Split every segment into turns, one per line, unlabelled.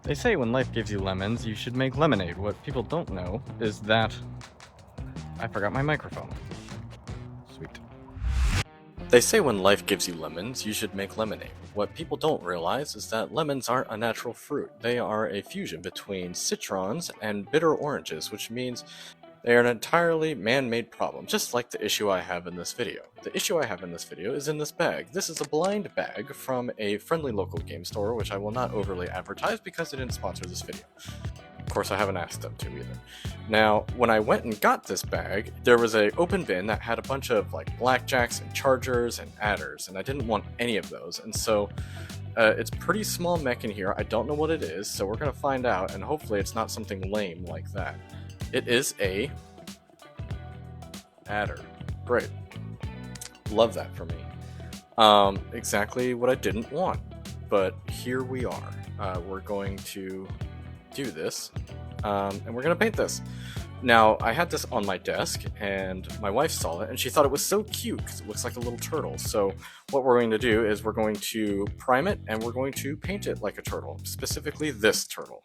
They say when life gives you lemons, you should make lemonade. What people don't know is that I forgot my microphone. Sweet. They say when life gives you lemons, you should make lemonade. What people don't realize is that lemons aren't a natural fruit. They are a fusion between citrons and bitter oranges, which means they are an entirely man-made problem, just like the issue I have in this video. The issue I have in this video is in this bag. This is a blind bag from a friendly local game store, which I will not overly advertise because they didn't sponsor this video. Of course, I haven't asked them to either. Now, when I went and got this bag, there was an open bin that had a bunch of like blackjacks and chargers and adders, and I didn't want any of those, and so it's pretty small mech in here. I don't know what it is, so we're gonna find out, and hopefully it's not something lame like that. It is a adder. Great. Love that for me. Exactly what I didn't want, but here we are. We're going to do this, and we're gonna paint this. Now, I had this on my desk, and my wife saw it, and she thought it was so cute because it looks like a little turtle. So what we're going to do is we're going to prime it, and we're going to paint it like a turtle, specifically this turtle.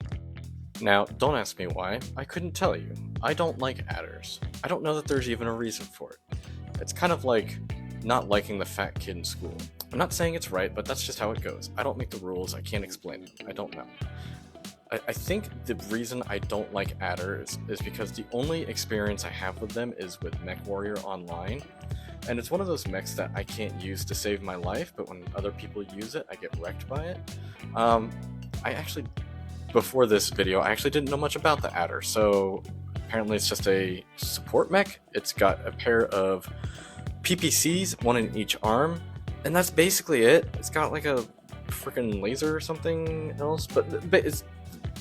Now, don't ask me why, I couldn't tell you. I don't like adders. I don't know that there's even a reason for it. It's kind of like not liking the fat kid in school. I'm not saying it's right, but that's just how it goes. I don't make the rules, I can't explain them, I don't know. I think the reason I don't like adders is because the only experience I have with them is with MechWarrior Online, and it's one of those mechs that I can't use to save my life, but when other people use it, I get wrecked by it. Before this video, I actually didn't know much about the adder, so apparently it's just a support mech. It's got a pair of PPCs, one in each arm, and that's basically it. It's got like a freaking laser or something else, but it's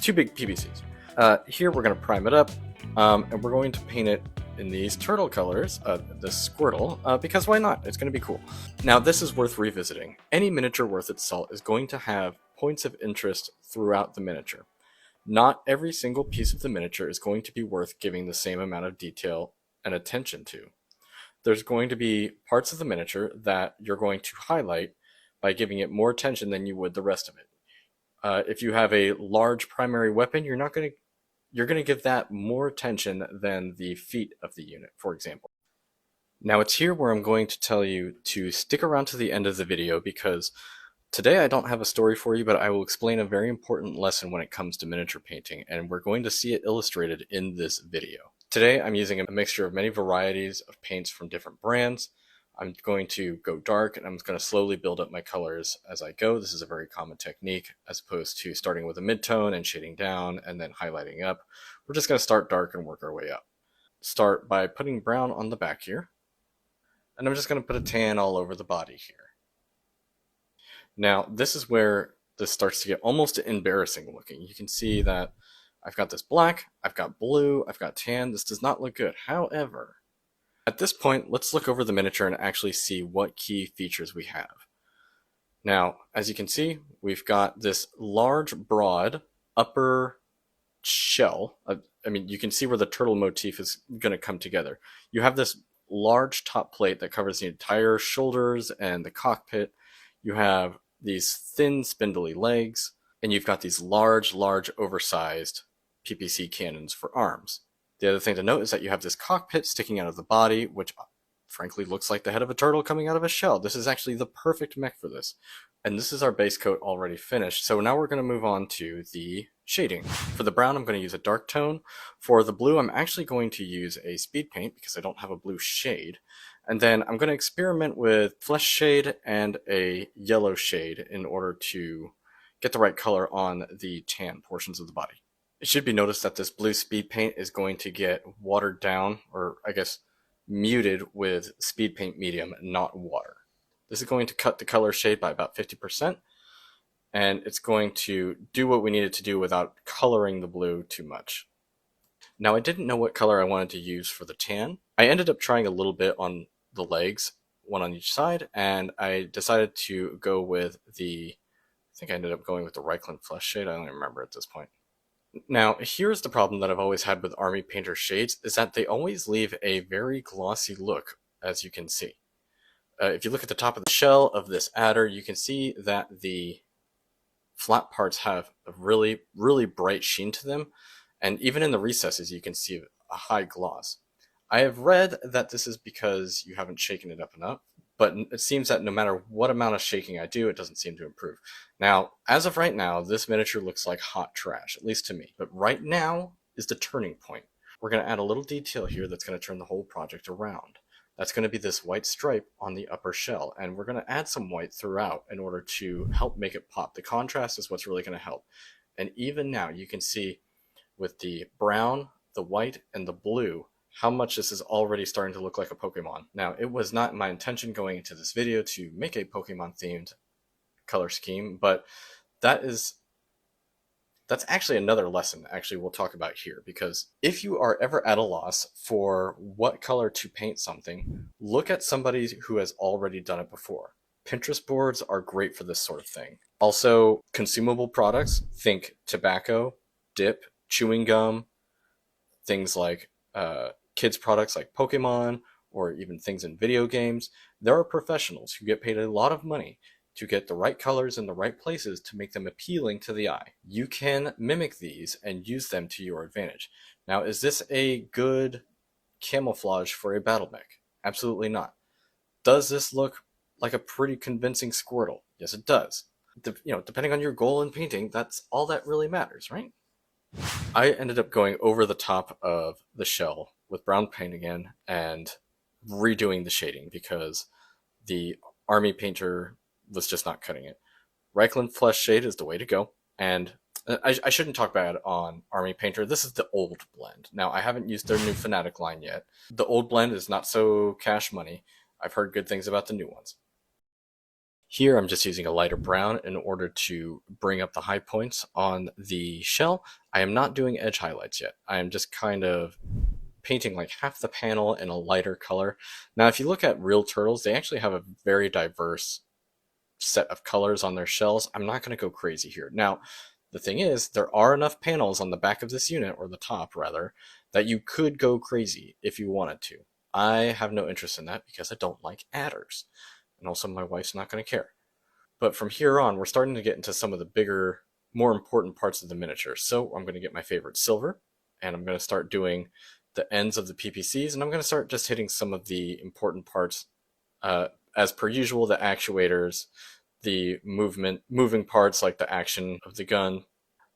two big PPCs. Here we're going to prime it up, and we're going to paint it in these turtle colors, the Squrtle, because why not? It's going to be cool. Now, this is worth revisiting. Any miniature worth its salt is going to have points of interest throughout the miniature. Not every single piece of the miniature is going to be worth giving the same amount of detail and attention to. There's going to be parts of the miniature that you're going to highlight by giving it more attention than you would the rest of it. If you have a large primary weapon, you're going to give that more attention than the feet of the unit, for example. Now it's here where I'm going to tell you to stick around to the end of the video, because today I don't have a story for you, but I will explain a very important lesson when it comes to miniature painting, and we're going to see it illustrated in this video. Today I'm using a mixture of many varieties of paints from different brands. I'm going to go dark, and I'm going to slowly build up my colors as I go. This is a very common technique, as opposed to starting with a mid-tone and shading down and then highlighting up. We're just going to start dark and work our way up. Start by putting brown on the back here, and I'm just going to put a tan all over the body here. Now, this is where this starts to get almost embarrassing looking. You can see that I've got this black, I've got blue, I've got tan. This does not look good. However, at this point, let's look over the miniature and actually see what key features we have. Now, as you can see, we've got this large, broad upper shell. I mean, you can see where the turtle motif is going to come together. You have this large top plate that covers the entire shoulders and the cockpit. You have these thin, spindly legs, and you've got these large, oversized PPC cannons for arms. The other thing to note is that you have this cockpit sticking out of the body, which frankly looks like the head of a turtle coming out of a shell. This is actually the perfect mech for this. And this is our base coat already finished. So now we're going to move on to the shading. For the brown, I'm going to use a dark tone. For the blue, I'm actually going to use a speed paint because I don't have a blue shade. And then I'm going to experiment with flesh shade and a yellow shade in order to get the right color on the tan portions of the body. It should be noticed that this blue speed paint is going to get watered down, or I guess muted with speed paint medium, not water. This is going to cut the color shade by about 50%, and it's going to do what we need it to do without coloring the blue too much. Now, I didn't know what color I wanted to use for the tan. I ended up trying a little bit on the legs, one on each side, and I decided to go with I think I ended up going with the Reichland flesh shade. I don't even remember at this point. Now, here's the problem that I've always had with Army Painter shades, is that they always leave a very glossy look, as you can see. If you look at the top of the shell of this adder, you can see that the flat parts have a really, really bright sheen to them, and even in the recesses you can see a high gloss. I have read that this is because you haven't shaken it up enough, but it seems that no matter what amount of shaking I do, it doesn't seem to improve. Now, as of right now, this miniature looks like hot trash, at least to me. But right now is the turning point. We're going to add a little detail here that's going to turn the whole project around. That's going to be this white stripe on the upper shell, and we're going to add some white throughout in order to help make it pop. The contrast is what's really going to help. And even now, you can see with the brown, the white, and the blue, how much this is already starting to look like a Pokemon. Now, it was not my intention going into this video to make a Pokemon-themed color scheme, but that's actually another lesson we'll talk about here, because if you are ever at a loss for what color to paint something, look at somebody who has already done it before. Pinterest boards are great for this sort of thing. Also, consumable products, think tobacco, dip, chewing gum, things like kids products like Pokemon, or even things in video games. There are professionals who get paid a lot of money to get the right colors in the right places to make them appealing to the eye. You can mimic these and use them to your advantage. Now, is this a good camouflage for a BattleMech? Absolutely not. Does this look like a pretty convincing Squrtle? Yes, it does. Depending on your goal in painting, that's all that really matters, right? I ended up going over the top of the shell with brown paint again and redoing the shading because the army painter was just not cutting it. Reichland Flesh Shade is the way to go, and I shouldn't talk bad on Army Painter. This is the old blend. Now, I haven't used their new Fanatic line yet. The old blend is not so cash money. I've heard good things about the new ones. Here, I'm just using a lighter brown in order to bring up the high points on the shell. I am not doing edge highlights yet. I am just kind of painting like half the panel in a lighter color. Now, if you look at real turtles, they actually have a very diverse set of colors on their shells. I'm not going to go crazy here. Now, the thing is, there are enough panels on the back of this unit, or the top rather, that you could go crazy if you wanted to. I have no interest in that because I don't like adders. And also my wife's not going to care. But from here on, we're starting to get into some of the bigger, more important parts of the miniature. So I'm going to get my favorite silver, and I'm going to start doing the ends of the PPCs, and I'm going to start just hitting some of the important parts. As per usual, the actuators, the moving parts like the action of the gun.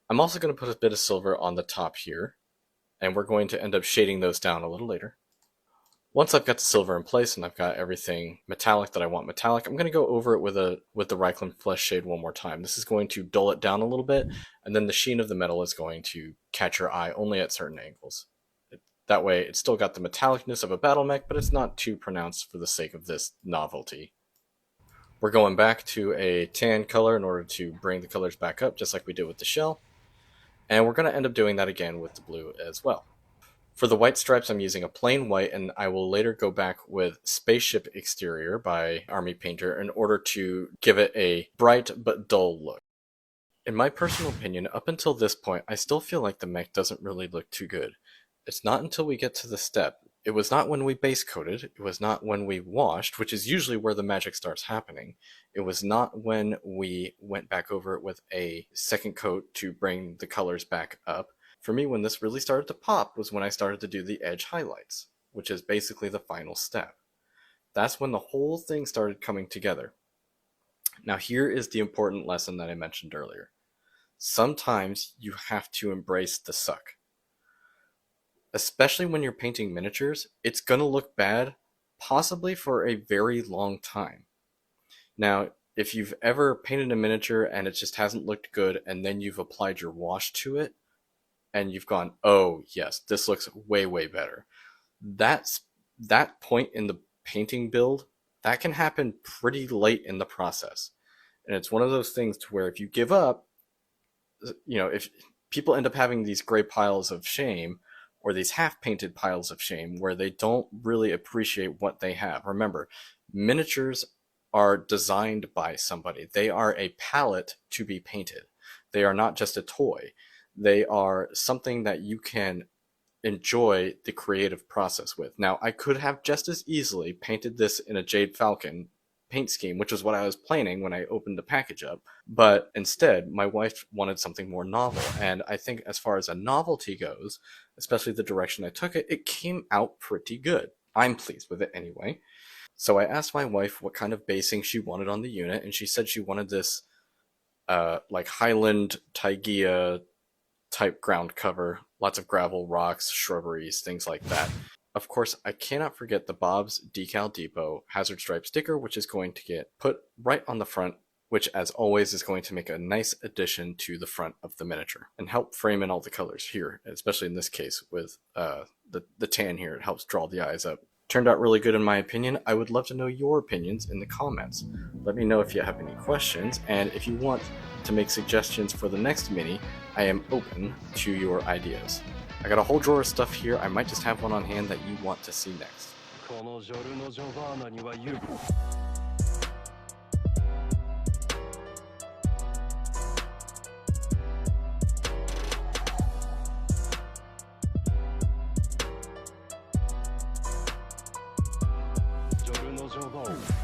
I'm also going to put a bit of silver on the top here, and we're going to end up shading those down a little later. Once I've got the silver in place and I've got everything metallic that I want metallic, I'm going to go over it with the Reichland Flesh Shade one more time. This is going to dull it down a little bit, and then the sheen of the metal is going to catch your eye only at certain angles. That way, it's still got the metallicness of a BattleMech, but it's not too pronounced for the sake of this novelty. We're going back to a tan color in order to bring the colors back up, just like we did with the shell. And we're going to end up doing that again with the blue as well. For the white stripes, I'm using a plain white, and I will later go back with Spaceship Exterior by Army Painter in order to give it a bright but dull look. In my personal opinion, up until this point, I still feel like the mech doesn't really look too good. It's not until we get to the step. It was not when we base coated, it was not when we washed, which is usually where the magic starts happening. It was not when we went back over it with a second coat to bring the colors back up. For me, when this really started to pop was when I started to do the edge highlights, which is basically the final step. That's when the whole thing started coming together. Now here is the important lesson that I mentioned earlier. Sometimes you have to embrace the suck. Especially when you're painting miniatures, it's going to look bad, possibly for a very long time. Now, if you've ever painted a miniature and it just hasn't looked good, and then you've applied your wash to it, and you've gone, oh yes, this looks way, way better. That point in the painting build, that can happen pretty late in the process. And it's one of those things to where if you give up, if people end up having these gray piles of shame, or these half-painted piles of shame where they don't really appreciate what they have. Remember, miniatures are designed by somebody. They are a palette to be painted. They are not just a toy. They are something that you can enjoy the creative process with. Now, I could have just as easily painted this in a Jade Falcon paint scheme, which is what I was planning when I opened the package up. But instead, my wife wanted something more novel. And I think as far as a novelty goes, especially the direction I took it, it came out pretty good. I'm pleased with it anyway. So I asked my wife what kind of basing she wanted on the unit, and she said she wanted this like Highland Taigia type ground cover, lots of gravel, rocks, shrubberies, things like that. Of course, I cannot forget the Bob's Decal Depot Hazard Stripe sticker, which is going to get put right on the front, which as always is going to make a nice addition to the front of the miniature and help frame in all the colors here, especially in this case with the tan here. It helps draw the eyes up. Turned out really good in my opinion. I would love to know your opinions in the comments. Let me know if you have any questions, and if you want to make suggestions for the next mini, I am open to your ideas. I got a whole drawer of stuff here. I might just have one on hand that you want to see next. Go.